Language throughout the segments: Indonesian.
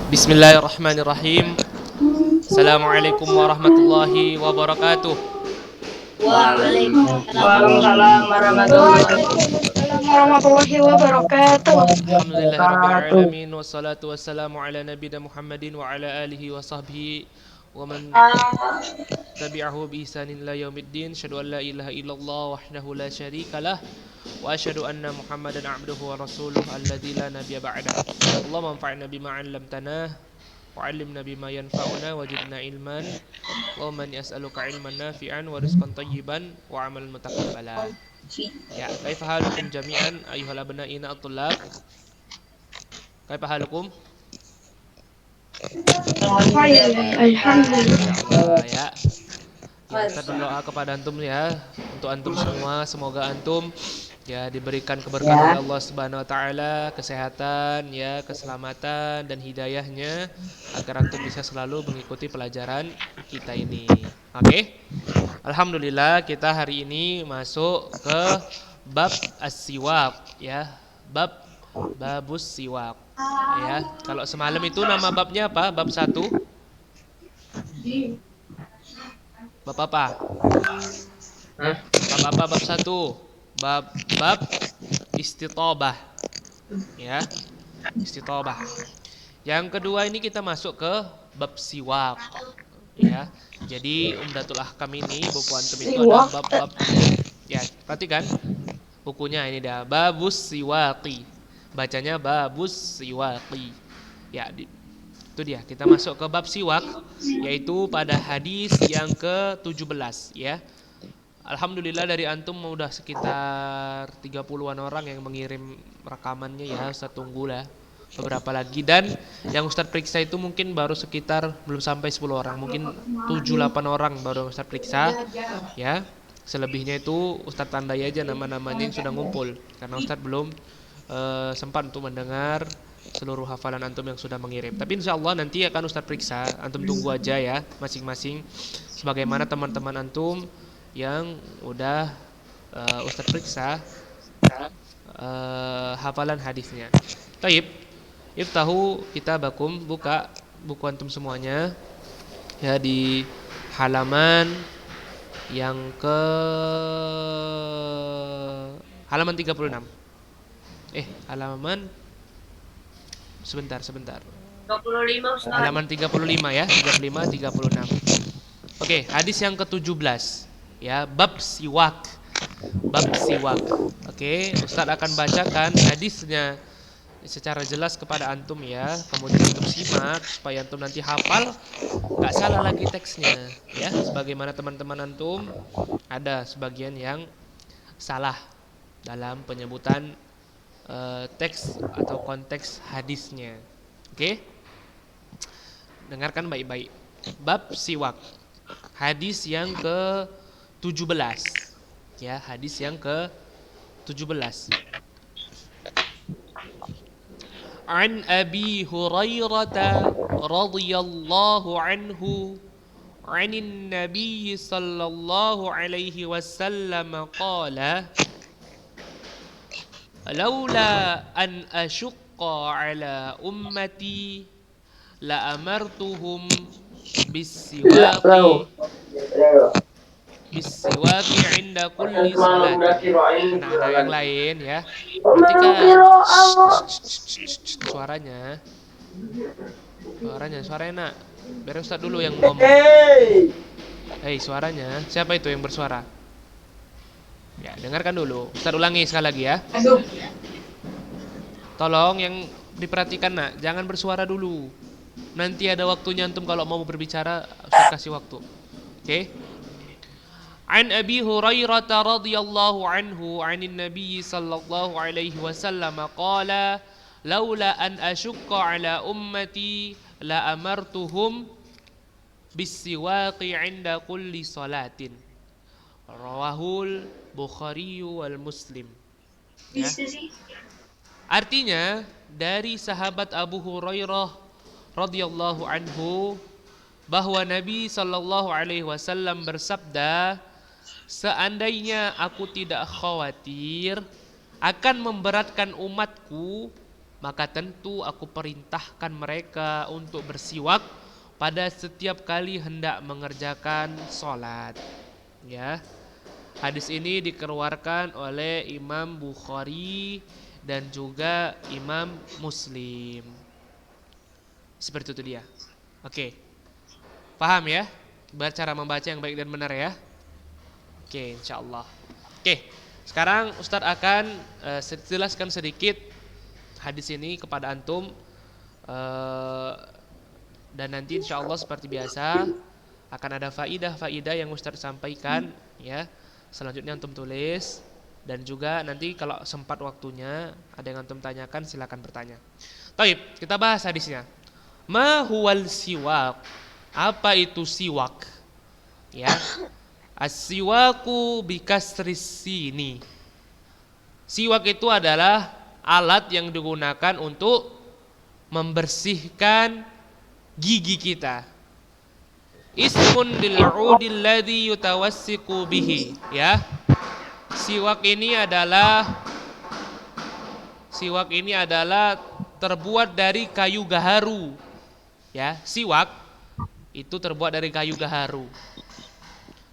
Bismillahirrahmanirrahim. Assalamualaikum warahmatullahi wabarakatuh. Waalaikumsalam Waalaikumsalam warahmatullahi Waalaikumsalam warahmatullahi wabarakatuh. Alhamdulillahirabbil wabarakatuh. alamin wassalatu wassalamu ala nabiyina Muhammadin wa ala alihi wa sahbihi wa man tabi'ahu bi ihsanin ila yaumiddin. Asyhadu an la ilaha illallah wahdahu la syarikalah wa asyhadu anna Muhammadan abduhu wa rasuluh alladzi la nabiyya ba'dah. Allahumma anfa'na bima 'allamtana wa 'allimna bima yanfa'una wazidna ilman. Allahumma inni as'aluka ilman nafi'an wa rizqan thayyiban wa 'amalan mutaqabbala. Ya, kaifa halukum jami'an ayyuhal abna'ina at-tullab? Kaifa halukum? Alhamdulillah. Insyaallah ya. Ya, kita berdoa kepada antum ya, untuk antum semua, semoga antum ya diberikan keberkahan oleh Allah Subhanahu wa taala, kesehatan ya, keselamatan dan hidayahnya agar antum bisa selalu mengikuti pelajaran kita ini. Oke? Alhamdulillah kita hari ini masuk ke bab as-siwak ya. Babus siwak ya. Kalau semalam itu nama babnya apa? Bab 1. Bab apa? Bab apa bab 1? Bab istitobah ya. Istitobah. Yang kedua ini kita masuk ke bab siwak ya. Jadi Umdatul Ahkam ini buku antum itu ada bab-bab ya. Perhatikan bukunya ini dah, Babus Siwaqi. Bacanya Babus Siwaqi. Ya, itu dia. Kita masuk ke bab siwak yaitu pada hadis yang ke-17 ya. Alhamdulillah dari antum udah sekitar 30-an orang yang mengirim rekamannya ya. Ustaz tunggulah beberapa lagi, dan yang Ustadz periksa itu mungkin baru sekitar belum sampai 10 orang, mungkin 7-8 orang baru Ustadz periksa ya. Selebihnya itu Ustadz tandai aja nama-namanya yang sudah ngumpul karena Ustadz belum sempat untuk mendengar seluruh hafalan antum yang sudah mengirim. Tapi insya Allah nanti akan Ustadz periksa, antum tunggu aja ya masing-masing sebagaimana teman-teman antum yang udah Ustadz periksa hafalan hadisnya. Taib, iftahu kitabakum, buka buku antum semuanya ya di halaman yang ke halaman 36. Halaman sebentar. 25 Ustaz. Halaman 35 ya, 35 36. Oke, hadis yang ke-17 ya, bab siwak. Bab siwak. Oke, Ustadz akan bacakan hadisnya secara jelas kepada antum ya, kemudian antum simak supaya antum nanti hafal, nggak salah lagi teksnya ya. Sebagaimana teman-teman antum ada sebagian yang salah dalam penyebutan teks atau konteks hadisnya. Oke, dengarkan baik-baik. Bab siwak, hadis yang ke-17 ya, hadis yang ke-17. An Abi Hurairah radhiyallahu anhu anin Nabi sallallahu alaihi wasallam qala laula an ashqa ala ummati la amartuhum bisiwaqi inda kulli salat. Nah, ada yang lain ya. Ketika suaranya nak. Biar Ustaz dulu yang ngomong. Suaranya. Siapa itu yang bersuara? Ya, dengarkan dulu. Ustaz ulangi sekali lagi ya. Tolong yang diperhatikan nak, jangan bersuara dulu. Nanti ada waktunya antum kalau mau berbicara, Ustaz kasih waktu. Oke? An Abi Hurairah radhiyallahu anhu 'anil Nabi sallallahu alaihi wasallam qala laula an ashqa ala ummati la amartuhum bisiwaqi 'inda kulli salatin. Rawahul Bukhari wal Muslim. Ya. Artinya dari sahabat Abu Hurairah radhiyallahu anhu bahwa Nabi sallallahu alaihi wasallam bersabda, seandainya aku tidak khawatir akan memberatkan umatku maka tentu aku perintahkan mereka untuk bersiwak pada setiap kali hendak mengerjakan sholat. Ya, hadis ini dikeluarkan oleh Imam Bukhari dan juga Imam Muslim. Seperti itu dia. Oke, paham ya? Cara membaca yang baik dan benar ya. Oke, insyaallah. Oke, sekarang Ustadz akan jelaskan sedikit hadis ini kepada antum. Dan nanti insya Allah seperti biasa akan ada faidah-faidah yang Ustadz sampaikan ya. Selanjutnya antum tulis, dan juga nanti kalau sempat waktunya ada yang antum tanyakan silakan bertanya. Taib, kita bahas hadisnya. Ma huwal siwak? Apa itu siwak? Ya. As-siwaku bikasris sini. Siwak itu adalah alat yang digunakan untuk membersihkan gigi kita. Ismun lil 'udil ladzi yutawassiqu bihi, ya. Siwak ini adalah terbuat dari kayu gaharu. Ya, siwak itu terbuat dari kayu gaharu.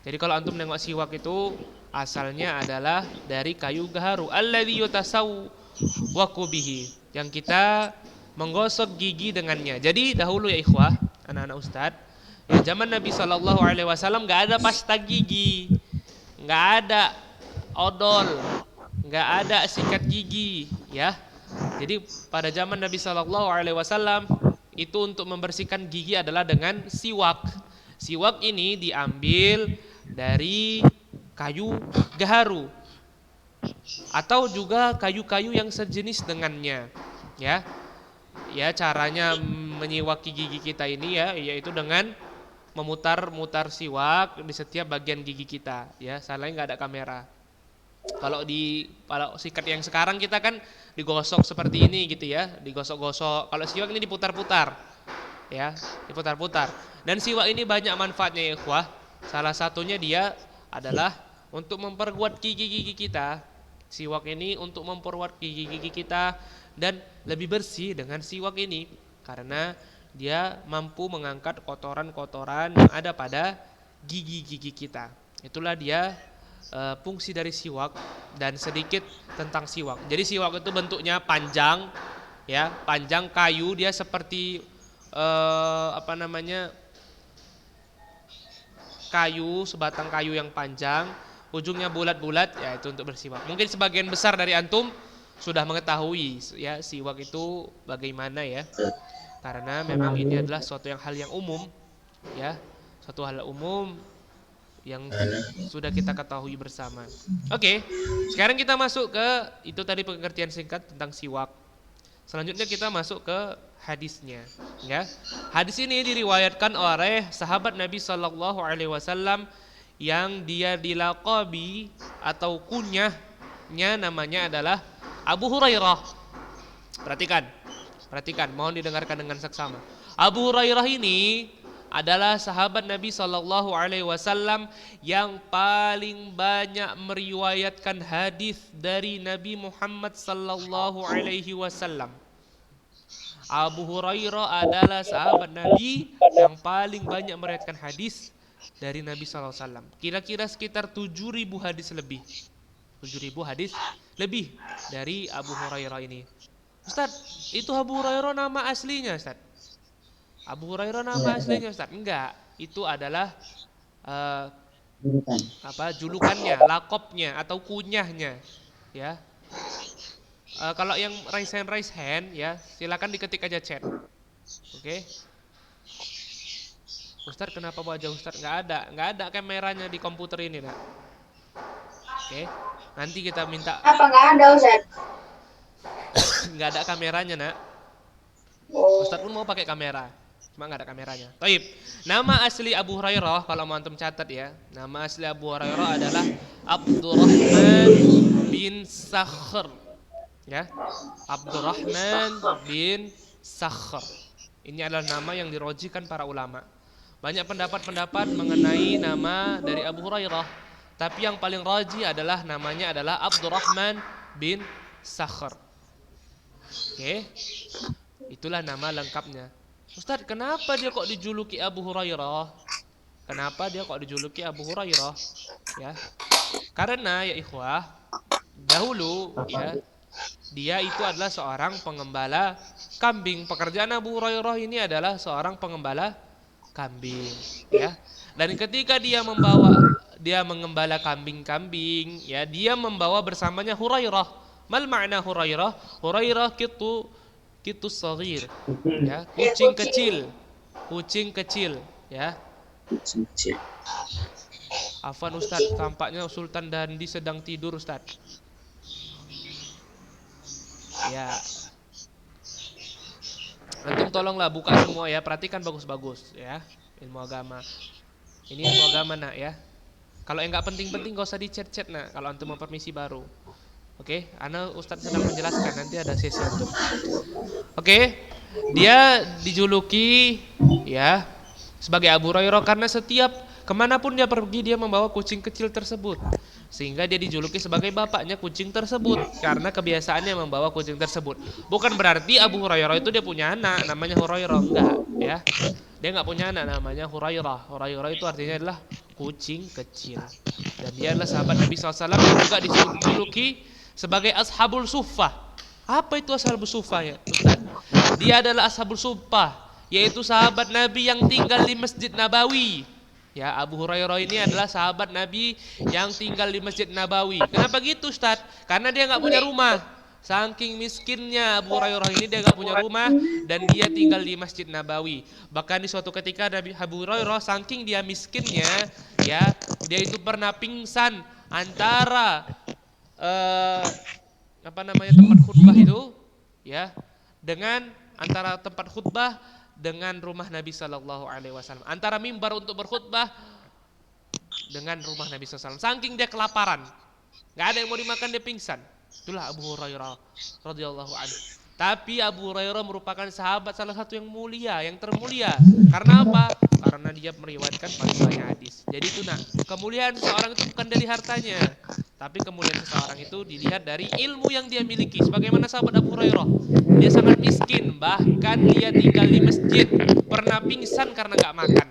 Jadi kalau antum nengok siwak itu asalnya adalah dari kayu gaharu. Alladzi yutasawwaqu bihi, yang kita menggosok gigi dengannya. Jadi dahulu ya ikhwah, anak-anak ustadz, ya zaman Nabi SAW nggak ada pasta gigi, nggak ada odol, nggak ada sikat gigi, ya. Jadi pada zaman Nabi SAW itu untuk membersihkan gigi adalah dengan siwak. Siwak ini diambil dari kayu gaharu atau juga kayu-kayu yang sejenis dengannya, ya. Ya, caranya menyiwaki gigi kita ini ya, yaitu dengan memutar-mutar siwak di setiap bagian gigi kita, ya. Salahnya nggak ada kamera. Kalau sikat yang sekarang kita kan digosok seperti ini gitu ya, digosok-gosok. Kalau siwak ini diputar-putar, ya, diputar-putar. Dan siwak ini banyak manfaatnya ya ikhwah. Salah satunya dia adalah untuk memperkuat gigi-gigi kita. Siwak ini untuk memperkuat gigi-gigi kita dan lebih bersih dengan siwak ini, karena dia mampu mengangkat kotoran-kotoran yang ada pada gigi-gigi kita. Itulah dia fungsi dari siwak. Dan sedikit tentang siwak. Jadi siwak itu bentuknya panjang, ya, panjang kayu, dia seperti kayu, sebatang kayu yang panjang, ujungnya bulat-bulat, ya itu untuk bersiwak. Mungkin sebagian besar dari antum sudah mengetahui ya siwak itu bagaimana ya, karena memang ini adalah suatu hal yang umum, ya, suatu hal umum yang sudah kita ketahui bersama. Oke, sekarang kita masuk ke itu tadi pengertian singkat tentang siwak. Selanjutnya kita masuk ke hadisnya, ya. Hadis ini diriwayatkan oleh sahabat Nabi SAW yang dia dilaqabi atau kunyahnya namanya adalah Abu Hurairah. Perhatikan, mohon didengarkan dengan seksama. Abu Hurairah ini adalah sahabat Nabi SAW yang paling banyak meriwayatkan hadis dari Nabi Muhammad SAW. Abu Hurairah adalah sahabat Nabi yang paling banyak meriwayatkan hadis dari Nabi SAW. Kira-kira sekitar 7.000 hadis lebih. 7.000 hadis lebih dari Abu Hurairah ini. Ustaz, itu Abu Hurairah nama aslinya, Ustaz? Abu Hurairah nama aslinya, Ustaz? Enggak, itu adalah julukannya, lakopnya atau kunyahnya, ya. Kalau yang raise hand ya, silakan diketik aja chat. Oke. Ustaz, kenapa wajah Ustaz nggak ada kameranya di komputer ini, nak? Oke. Nanti kita minta. Apa nggak ada, Ustaz? Nggak ada kameranya, nak. Ustaz pun mau pakai kamera, cuma nggak ada kameranya. Taib. Nama asli Abu Hurairah kalau mau antum catat ya. Nama asli Abu Hurairah adalah Abdurrahman bin Sakhr. Ya, Abdurrahman bin Sakhr. Ini adalah nama yang dirojikan para ulama. Banyak pendapat-pendapat mengenai nama dari Abu Hurairah, tapi yang paling roji adalah namanya adalah Abdurrahman bin Sakhr. Oke. Itulah nama lengkapnya. Ustadz, kenapa dia kok dijuluki Abu Hurairah? Kenapa dia kok dijuluki Abu Hurairah? Ya. Karena ya ikhwah, dahulu ya, dia itu adalah seorang pengembala kambing. Pekerjaan Abu Hurairah ini adalah seorang pengembala kambing, ya. Dan ketika dia mengembala kambing-kambing, ya, dia membawa bersamanya Hurairah. Mal makna Hurairah? Hurairah kitu saghir, ya, kucing kecil, ya. Afwan Ustaz, tampaknya Sultan Dandi sedang tidur Ustaz. Ya, antum tolonglah buka semua ya, perhatikan bagus-bagus ya, ilmu agama. Ini ilmu agama nak ya. Kalau yang nggak penting-penting gak usah di chat-chat nak. Kalau antum mau permisi baru. Oke, ana Ustaz sedang menjelaskan, nanti ada sesi antum. Oke, dia dijuluki ya sebagai Abu Hurairah karena setiap kemanapun dia pergi dia membawa kucing kecil tersebut, sehingga dia dijuluki sebagai bapaknya kucing tersebut karena kebiasaannya membawa kucing tersebut. Bukan berarti Abu Hurairah itu dia punya anak namanya Hurairah, enggak ya. Dia enggak punya anak namanya Hurairah. Hurairah itu artinya adalah kucing kecil. Dan dia adalah sahabat Nabi SAW yang juga dijuluki sebagai Ashabul Suffah. Apa itu Ashabul Suffah ya Ustaz? Dia adalah Ashabul Suffah, yaitu sahabat Nabi yang tinggal di Masjid Nabawi. Ya, Abu Hurairah ini adalah sahabat Nabi yang tinggal di Masjid Nabawi. Kenapa gitu Ustaz? Karena dia nggak punya rumah. Saking miskinnya Abu Hurairah ini, dia nggak punya rumah dan dia tinggal di Masjid Nabawi. Bahkan di suatu ketika Abu Hurairah saking dia miskinnya, ya, dia itu pernah pingsan antara tempat khutbah itu, ya, dengan antara tempat khutbah dengan rumah Nabi Sallallahu Alaihi Wasallam, antara mimbar untuk berkhutbah dengan rumah Nabi SAW. Saking dia kelaparan, nggak ada yang mau dimakan, dia pingsan. Itulah Abu Hurairah radhiyallahu anhu. Tapi Abu Hurairah merupakan sahabat salah satu yang mulia, yang termulia. Karena apa? Karena dia meriwayatkan paling banyak hadis. Jadi itu nak, kemuliaan seseorang itu bukan dari hartanya, tapi kemuliaan seseorang itu dilihat dari ilmu yang dia miliki. Sebagaimana sahabat Abu Hurairah, dia sangat miskin, bahkan dia tinggal di masjid, pernah pingsan karena nggak makan.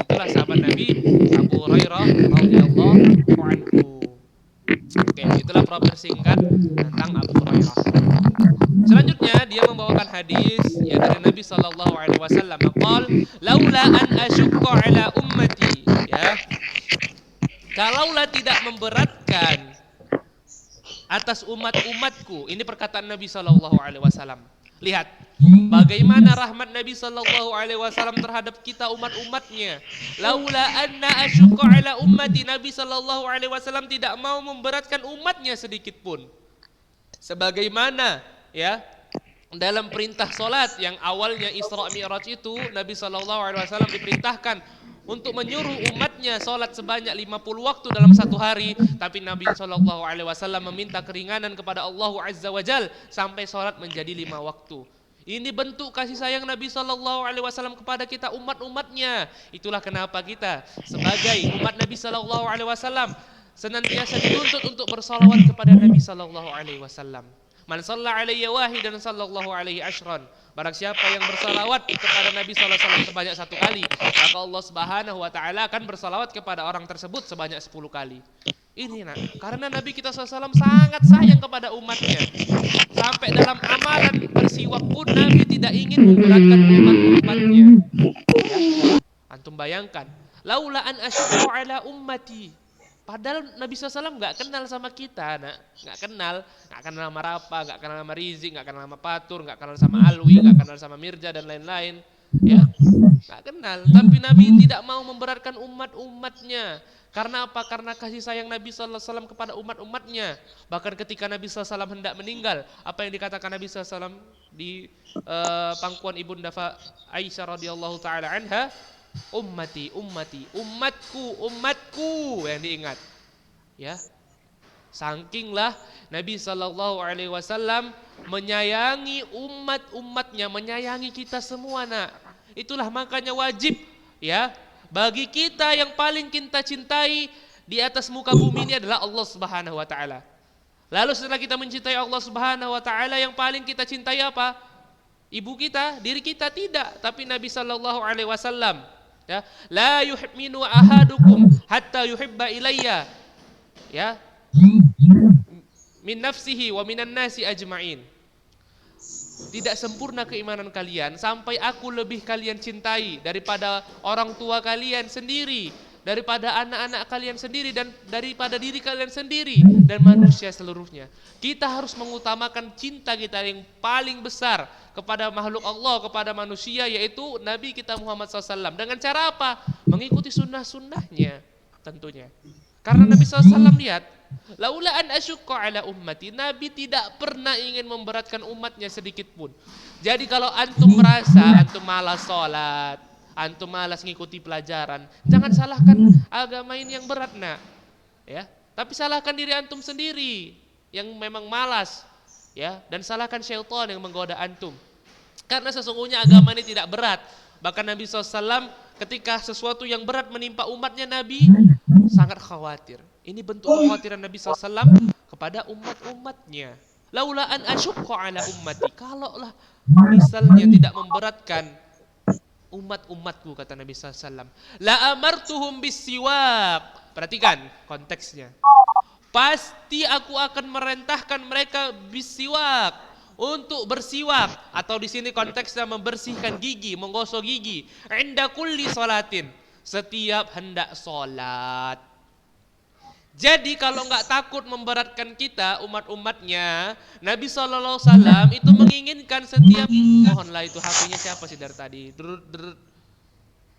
Itulah sahabat Nabi Abu Hurairah radhiyallahu anhu. Oke, itulah profil singkat tentang Abu Hurairah. Selanjutnya dia membawakan hadis ya dari Nabi sallallahu alaihi wasallam, qol laula an asyqa ala ummati, ya. Kalaulah tidak memberatkan atas umat-umatku. Ini perkataan Nabi sallallahu alaihi wasallam. Lihat bagaimana rahmat Nabi sallallahu alaihi wasallam terhadap kita umat-umatnya. Laula anna asyqa ala ummati, Nabi sallallahu alaihi wasallam tidak mau memberatkan umatnya sedikit pun. Sebagaimana ya dalam perintah solat yang awalnya Isra Mi'raj itu, Nabi sallallahu alaihi wasallam diperintahkan untuk menyuruh umatnya solat sebanyak 50 waktu dalam satu hari, tapi Nabi sallallahu alaihi wasallam meminta keringanan kepada Allah Azza wa Jal sampai solat menjadi 5 waktu. Ini bentuk kasih sayang Nabi sallallahu alaihi wasallam kepada kita umat-umatnya. Itulah kenapa kita sebagai umat Nabi sallallahu alaihi wasallam senantiasa dituntut untuk bersalawat kepada Nabi sallallahu alaihi wasallam. Man shalla alayya wahidan sallallahu alaihi asyran. Barang siapa yang bersalawat kepada Nabi sallallahu alaihi wasallam sebanyak 1 kali, maka Allah Subhanahu wa taala akan bersalawat kepada orang tersebut sebanyak 10 kali. Ini nak, karena Nabi kita sallallahu alaihi wasallam sangat sayang kepada umatnya. Sampai dalam amalan bersiwak pun Nabi tidak ingin memberatkan umat-umatnya. Ya. Antum bayangkan, laula an asyqa ala ummati. Padahal Nabi SAW nggak kenal sama kita, nak, nggak kenal sama Rafa, nggak kenal sama Rizik, nggak kenal sama Patur, nggak kenal sama Alwi, nggak kenal sama Mirja dan lain-lain, ya, nggak kenal. Tapi Nabi tidak mau memberatkan umat-umatnya. Karena apa? Karena kasih sayang Nabi SAW kepada umat-umatnya. Bahkan ketika Nabi SAW hendak meninggal, apa yang dikatakan Nabi SAW di pangkuan ibunda Aisyah radhiyallahu taala anha? Ummati, ummati, umatku yang diingat. Ya. Sakinglah Nabi sallallahu alaihi wasallam menyayangi umat-umatnya, menyayangi kita semua, nak. Itulah makanya wajib ya bagi kita yang paling kita cintai di atas muka bumi ini adalah Allah Subhanahu wa taala. Lalu setelah kita mencintai Allah Subhanahu wa taala, yang paling kita cintai apa? Ibu kita, diri kita tidak, tapi Nabi sallallahu alaihi wasallam. Ya, la yuhminu ahadukum hatta yuhibba ilayya. Ya. Min nafsihi wa minan nasi ajma'in. Tidak sempurna keimanan kalian sampai aku lebih kalian cintai daripada orang tua kalian sendiri, daripada anak-anak kalian sendiri, dan daripada diri kalian sendiri dan manusia seluruhnya. Kita harus mengutamakan cinta kita yang paling besar kepada makhluk Allah, kepada manusia, yaitu Nabi kita Muhammad SAW. Dengan cara apa? Mengikuti sunnah-sunnahnya tentunya. Karena Nabi SAW lihat, laula an asyukka ala ummati, Nabi tidak pernah ingin memberatkan umatnya sedikit pun. Jadi kalau antum merasa antum malas sholat, antum malas ngikuti pelajaran, jangan salahkan agama ini yang berat, nak. Ya, tapi salahkan diri antum sendiri yang memang malas, ya, dan salahkan syaitan yang menggoda antum. Karena sesungguhnya agama ini tidak berat. Bahkan Nabi SAW ketika sesuatu yang berat menimpa umatnya, Nabi sangat khawatir. Ini bentuk kekhawatiran Nabi SAW kepada umat-umatnya. Laula an asyukka ala ummati, kalaulah misalnya tidak memberatkan umat-umatku, kata Nabi SAW, la amartuhum bisiwak. Perhatikan konteksnya. Pasti aku akan merintahkan mereka bisiwak, untuk bersiwak, atau di sini konteksnya membersihkan gigi, menggosok gigi. Inda kulli salatin, setiap hendak salat. Jadi kalau nggak takut memberatkan kita umat-umatnya, Nabi SAW itu menginginkan setiap, mohonlah itu HP-nya siapa sih dari tadi?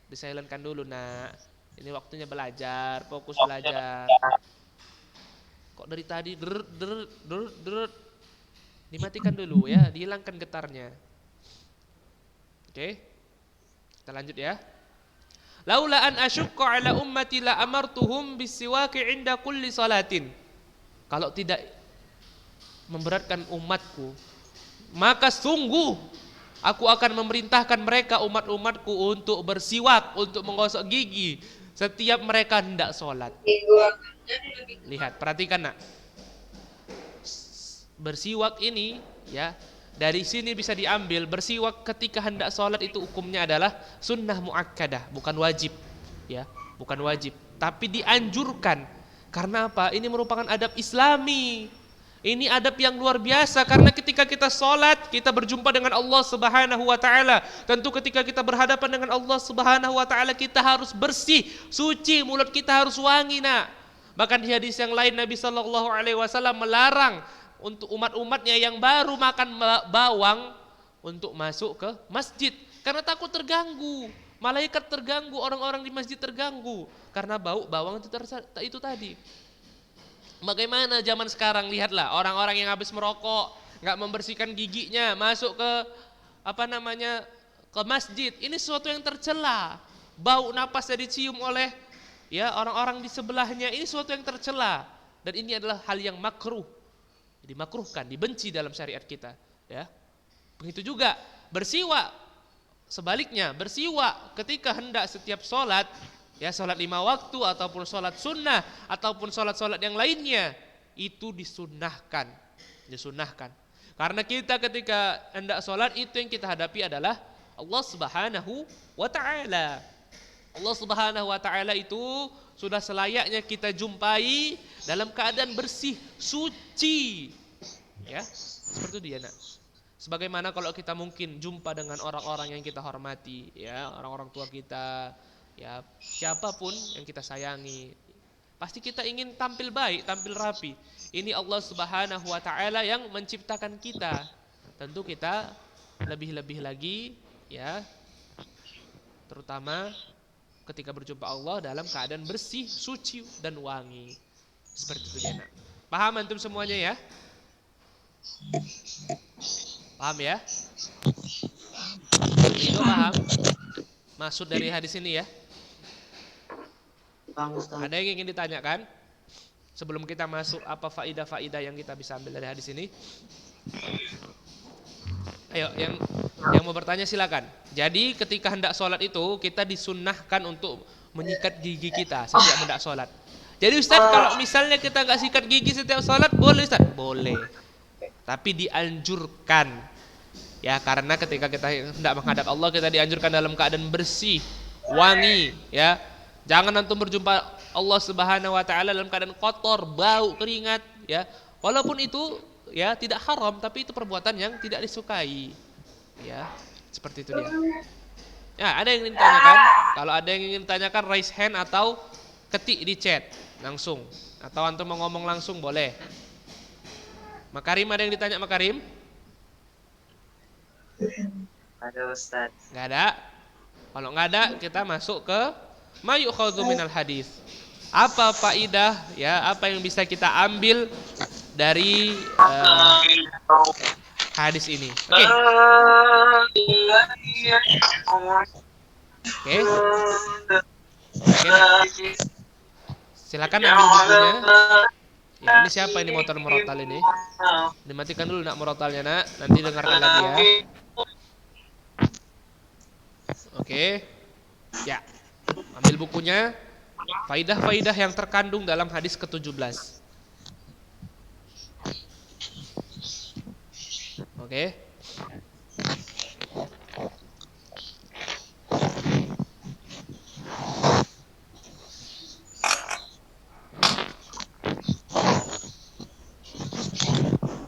Disilentkan dulu, nak. Ini waktunya belajar, fokus belajar. Kok dari tadi dimatikan dulu ya, dihilangkan getarnya. Oke, kita lanjut ya. Laula an asyukka ala ummati la amartuhum bisiwaki inda kulli salatin. Kalau tidak memberatkan umatku, maka sungguh aku akan memerintahkan mereka, umat-umatku, untuk bersiwak, untuk menggosok gigi setiap mereka hendak sholat. Lihat, perhatikan, nak. Bersiwak ini, ya, dari sini bisa diambil bersiwak ketika hendak sholat itu hukumnya adalah sunnah muakkadah, bukan wajib, ya, bukan wajib, tapi dianjurkan. Karena apa? Ini merupakan adab Islami. Ini adab yang luar biasa, karena ketika kita sholat, kita berjumpa dengan Allah Subhanahu wa taala. Tentu ketika kita berhadapan dengan Allah Subhanahu wa taala, kita harus bersih, suci, mulut kita harus wangi, nak. Bahkan di hadis yang lain Nabi sallallahu alaihi wasallam melarang untuk umat-umatnya yang baru makan bawang untuk masuk ke masjid, karena takut terganggu, malaikat terganggu, orang-orang di masjid terganggu karena bau bawang itu tadi. Bagaimana zaman sekarang? Lihatlah orang-orang yang habis merokok, nggak membersihkan giginya, masuk ke ke masjid. Ini sesuatu yang tercela. Bau napasnya dicium oleh, ya, orang-orang di sebelahnya. Ini sesuatu yang tercela, dan ini adalah hal yang makruh, dimakruhkan, dibenci dalam syariat kita, ya. Begitu juga bersiwak, sebaliknya bersiwak ketika hendak setiap sholat, ya, sholat 5 waktu ataupun sholat sunnah ataupun sholat-sholat yang lainnya, itu disunnahkan. Karena kita ketika hendak sholat, itu yang kita hadapi adalah Allah Subhanahu wa taala. Allah Subhanahu wa taala itu sudah selayaknya kita jumpai dalam keadaan bersih, suci. Ya, seperti itu dia, nak. Sebagaimana kalau kita mungkin jumpa dengan orang-orang yang kita hormati, ya, orang-orang tua kita, ya, siapapun yang kita sayangi, pasti kita ingin tampil baik, tampil rapi. Ini Allah Subhanahu wa taala yang menciptakan kita. Tentu kita lebih-lebih lagi, ya, terutama ketika berjumpa Allah dalam keadaan bersih, suci, dan wangi. Seperti itu dia, nak. Paham antum semuanya, ya? Paham, ya? Itu paham maksud dari hadis ini, ya? Ada yang ingin ditanyakan sebelum kita masuk apa faidah-faidah yang kita bisa ambil dari hadis ini? Ayo, yang mau bertanya silakan. Jadi ketika hendak sholat itu kita disunnahkan untuk menyikat gigi kita sejak hendak sholat. Jadi Ustaz, kalau misalnya kita nggak sikat gigi setiap sholat, boleh Ustaz? Boleh. Tapi dianjurkan. Ya, karena ketika kita hendak menghadap Allah, kita dianjurkan dalam keadaan bersih, wangi, ya. Jangan antum berjumpa Allah Subhanahu wa taala dalam keadaan kotor, bau, keringat, ya. Walaupun itu ya tidak haram, tapi itu perbuatan yang tidak disukai. Ya, seperti itu dia. Ya, ada yang ingin ditanyakan? Kalau ada yang ingin ditanyakan, raise hand atau ketik di chat langsung. Atau antum mau ngomong langsung boleh. Makarim, ada yang ditanya Makarim? Ada Ustaz. Nggak ada. Kalau nggak ada, kita masuk ke ma yu'khadhu minal hadis. Apa faidah, ya, apa yang bisa kita ambil dari hadis ini? Oke. Oke. Silakan ambil bukunya. Ya, ini siapa ini motor merotal ini? Dimatikan dulu nak merotalnya nak. Nanti dengarkan lagi ya. Oke. Ya. Ambil bukunya. Faidah-faidah yang terkandung dalam hadis ke-17. Oke.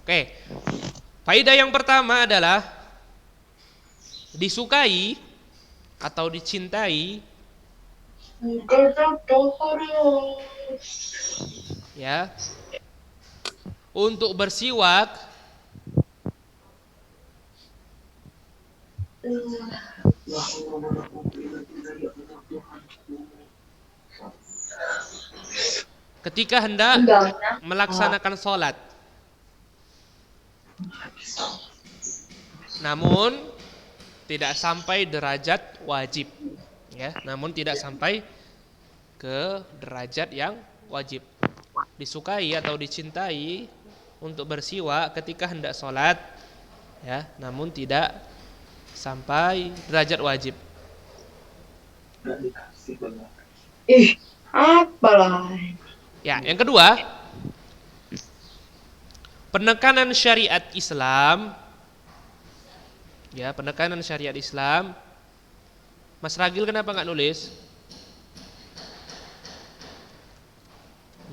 Oke. Faidah yang pertama adalah disukai atau dicintai, ya, untuk bersiwak ketika hendak melaksanakan sholat. Namun tidak sampai derajat wajib, ya. Namun tidak sampai ke derajat yang wajib. Disukai atau dicintai untuk bersiwak ketika hendak sholat, ya. Namun tidak sampai derajat wajib. Apalah. Ya, yang kedua, penekanan syariat Islam. Ya, penekanan syariat Islam. Mas Ragil kenapa nggak nulis?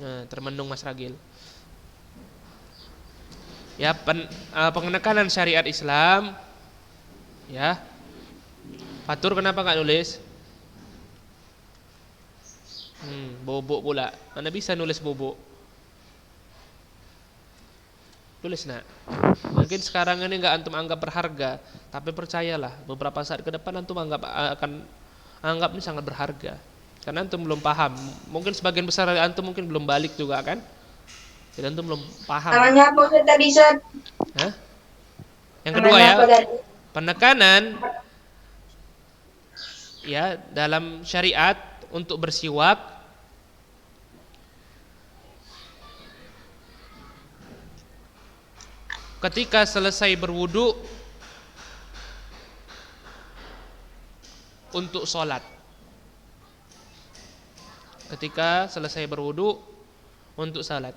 Nah, termenung Mas Ragil. Ya, penekanan syariat Islam. Ya. Fatur kenapa nggak nulis? Bobok pula. Mana bisa nulis bobok? Tulis nak. Mungkin sekarang ini nggak antum anggap berharga, tapi percayalah beberapa saat ke depan antum akan anggap ini sangat berharga. Karena antum belum paham. Mungkin sebagian besar dari antum mungkin belum balik juga kan? Jadi antum belum paham. Namanya apa tadi, Ustaz? Hah? Yang kedua ya, penekanan ya dalam syariat untuk bersiwak ketika selesai berwudu untuk sholat. Ketika selesai berwudu untuk sholat.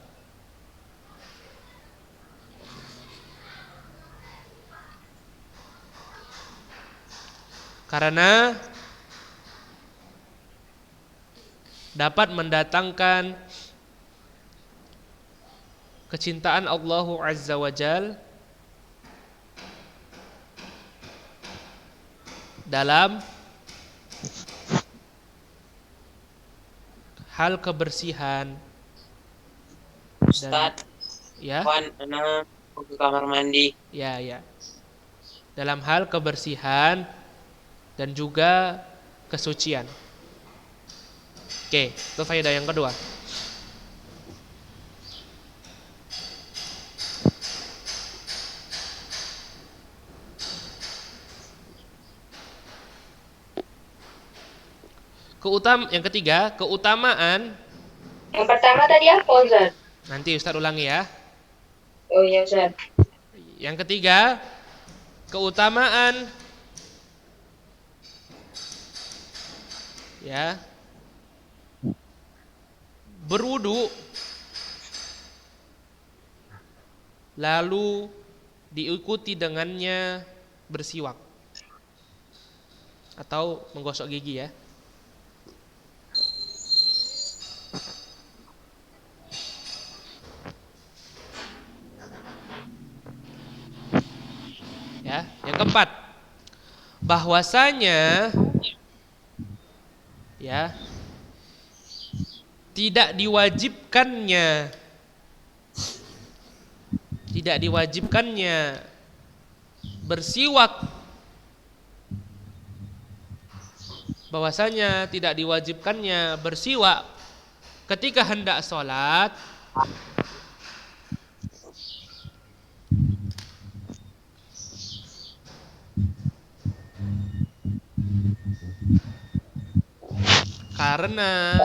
Karena dapat mendatangkan kecintaan Allah Azza wa Jal dalam hal kebersihan. Ustaz, ya, anak ke kamar mandi. ya. Dalam hal kebersihan dan juga kesucian. Oke, itu faedah yang kedua. Yang ketiga, keutamaan. Yang pertama tadi apa, Ustaz? Nanti Ustaz ulangi ya. Oh iya, Ustaz. Yang ketiga, keutamaan ya berwudu lalu diikuti dengannya bersiwak atau menggosok gigi ya. Ya, yang keempat, bahwasanya ya tidak diwajibkannya bersiwak, bahwasanya tidak diwajibkannya bersiwak ketika hendak sholat karena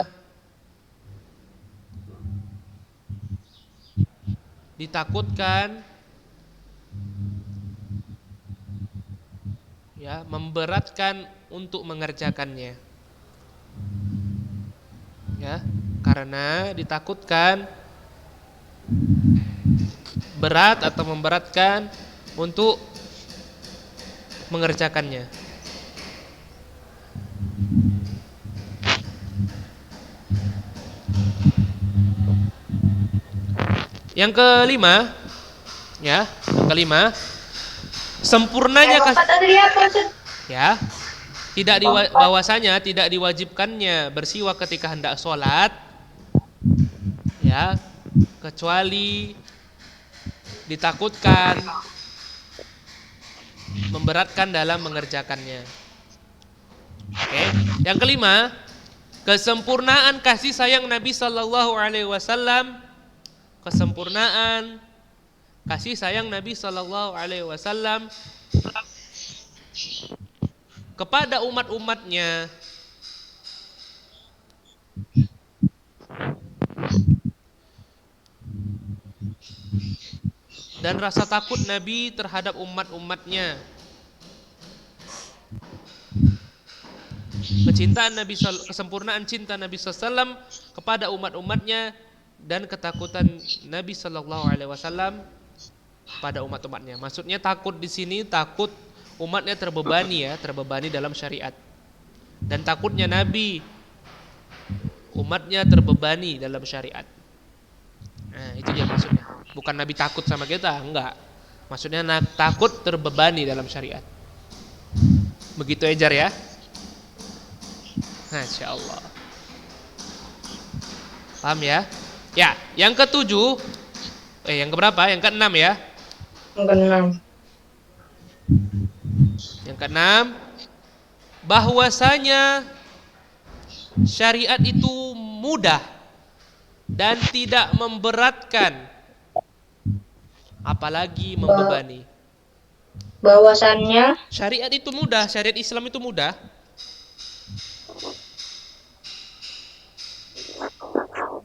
ditakutkan ya memberatkan untuk mengerjakannya. Ya, karena ditakutkan berat atau memberatkan untuk mengerjakannya. Yang kelima, ya, yang kelima, sempurnanya Apa tadi apa Ustaz? ya, bahwasanya tidak diwajibkannya bersiwak ketika hendak sholat, ya, kecuali ditakutkan memberatkan dalam mengerjakannya. Oke, yang kelima, kesempurnaan kasih sayang Nabi Sallallahu Alaihi Wasallam, kesempurnaan kasih sayang Nabi Sallallahu Alaihi Wasallam kepada umat-umatnya dan rasa takut Nabi terhadap umat-umatnya, kecintaan Nabi, kesempurnaan cinta Nabi SAW kepada umat-umatnya dan ketakutan Nabi Sallallahu Alaihi Wasallam pada umat-umatnya. Maksudnya takut di sini takut umatnya terbebani ya, terbebani dalam syariat. Dan takutnya Nabi umatnya terbebani dalam syariat. Nah, itu dia maksudnya. Bukan Nabi takut sama kita, enggak. Maksudnya takut terbebani dalam syariat. Begitu Ejar ya. Masya Allah. Paham ya? Ya, yang ketujuh, yang keberapa? Yang keenam ya? Yang keenam. Yang keenam, bahwasanya syariat itu mudah dan tidak memberatkan, apalagi membebani. Bahwasannya Syariat itu mudah, syariat Islam itu mudah,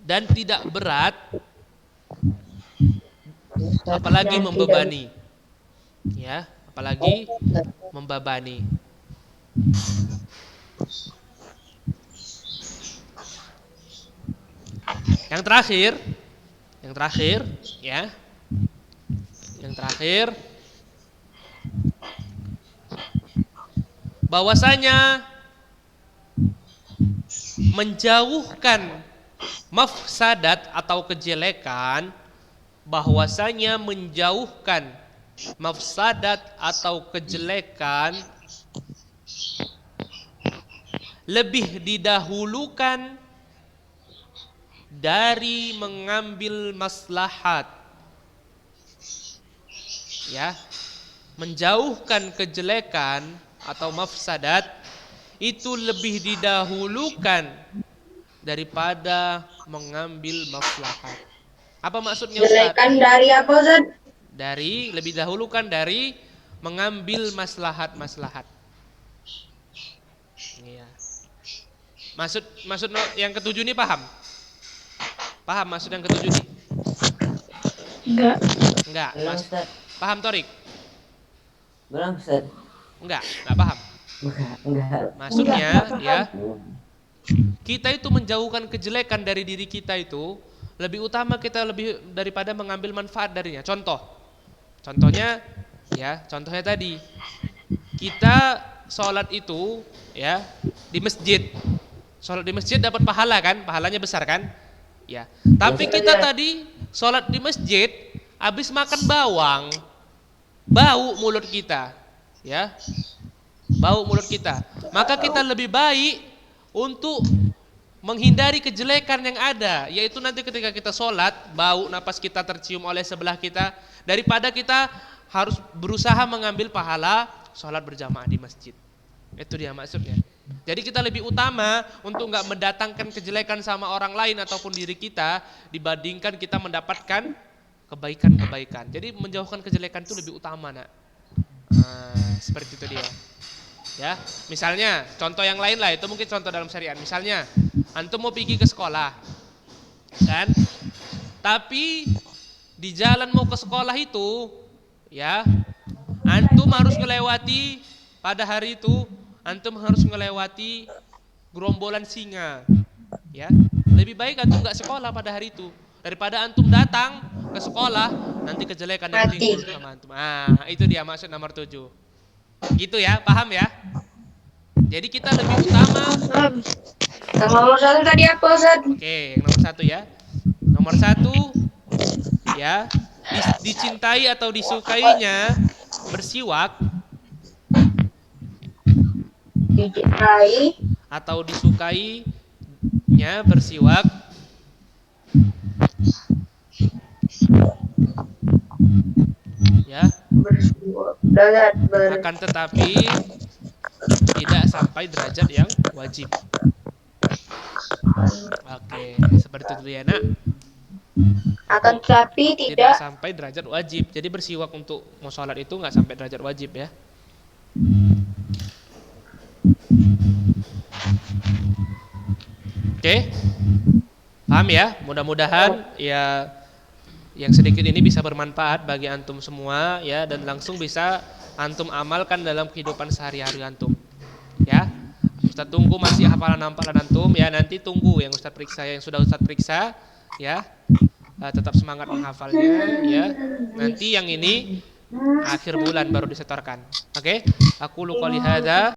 dan tidak berat, apalagi membebani. Ya, apalagi membebani. Yang terakhir, ya. Yang terakhir, bahwasanya menjauhkan mafsadat atau kejelekan, bahwasanya menjauhkan mafsadat atau kejelekan lebih didahulukan dari mengambil maslahat. Ya, menjauhkan kejelekan atau mafsadat itu lebih didahulukan daripada mengambil maslahat. Apa maksudnya Ustaz? jelekan dari apa Ustaz? Lebih dahulukan dari mengambil maslahat-maslahat. Iya. Maksud yang ketujuh ini paham? Paham maksud yang ketujuh ini? Enggak. Belum Ustaz. Paham Torik? Belum Ustaz. Enggak paham. Enggak. Maksudnya ya, kita itu menjauhkan kejelekan dari diri kita itu lebih utama, kita lebih daripada mengambil manfaat darinya. Contohnya tadi kita sholat itu ya di masjid. Sholat di masjid dapat pahala kan? Pahalanya besar kan? Ya. Tapi kita tadi sholat di masjid habis makan bawang, bau mulut kita, ya. Bau mulut kita. Maka kita lebih baik untuk menghindari kejelekan yang ada, yaitu nanti ketika kita sholat, bau napas kita tercium oleh sebelah kita, daripada kita harus berusaha mengambil pahala sholat berjamaah di masjid. Itu dia maksudnya. Jadi kita lebih utama untuk nggak mendatangkan kejelekan sama orang lain ataupun diri kita, dibandingkan kita mendapatkan kebaikan-kebaikan. Jadi menjauhkan kejelekan itu lebih utama, nak. Seperti itu dia. Ya, misalnya contoh yang lain lah, itu mungkin contoh dalam syariat. Misalnya antum mau pergi ke sekolah, kan? Tapi di jalan mau ke sekolah itu, ya, antum harus melewati pada hari itu, antum harus melewati gerombolan singa, ya. Lebih baik antum nggak sekolah pada hari itu daripada antum datang ke sekolah nanti kejelekan yang timbul sama antum. Itu dia maksud nomor 7. Gitu ya, paham ya? Jadi kita lebih utama. Yang nomor 1 tadi apa, Ustaz? Oke, yang nomor 1 ya. Nomor 1 ya, dicintai atau disukainya bersiwak, Dicintai atau disukainya bersiwak, ya, akan tetapi tidak sampai derajat yang wajib. Oke, seperti itu ya, nak. akan tetapi Tidak tidak sampai derajat wajib. Jadi bersiwak untuk mau sholat itu nggak sampai derajat wajib ya. Oke, paham ya? Mudah-mudahan ya yang sedikit ini bisa bermanfaat bagi antum semua ya, dan langsung bisa antum amalkan dalam kehidupan sehari-hari antum. Ya, Ustaz tunggu masih hafalan-hafalan antum ya. Nanti tunggu yang Ustaz periksa, yang sudah Ustaz periksa ya. Tetap semangat menghafalnya ya. Nanti yang ini akhir bulan baru disetorkan. Oke? Aku qouli hadza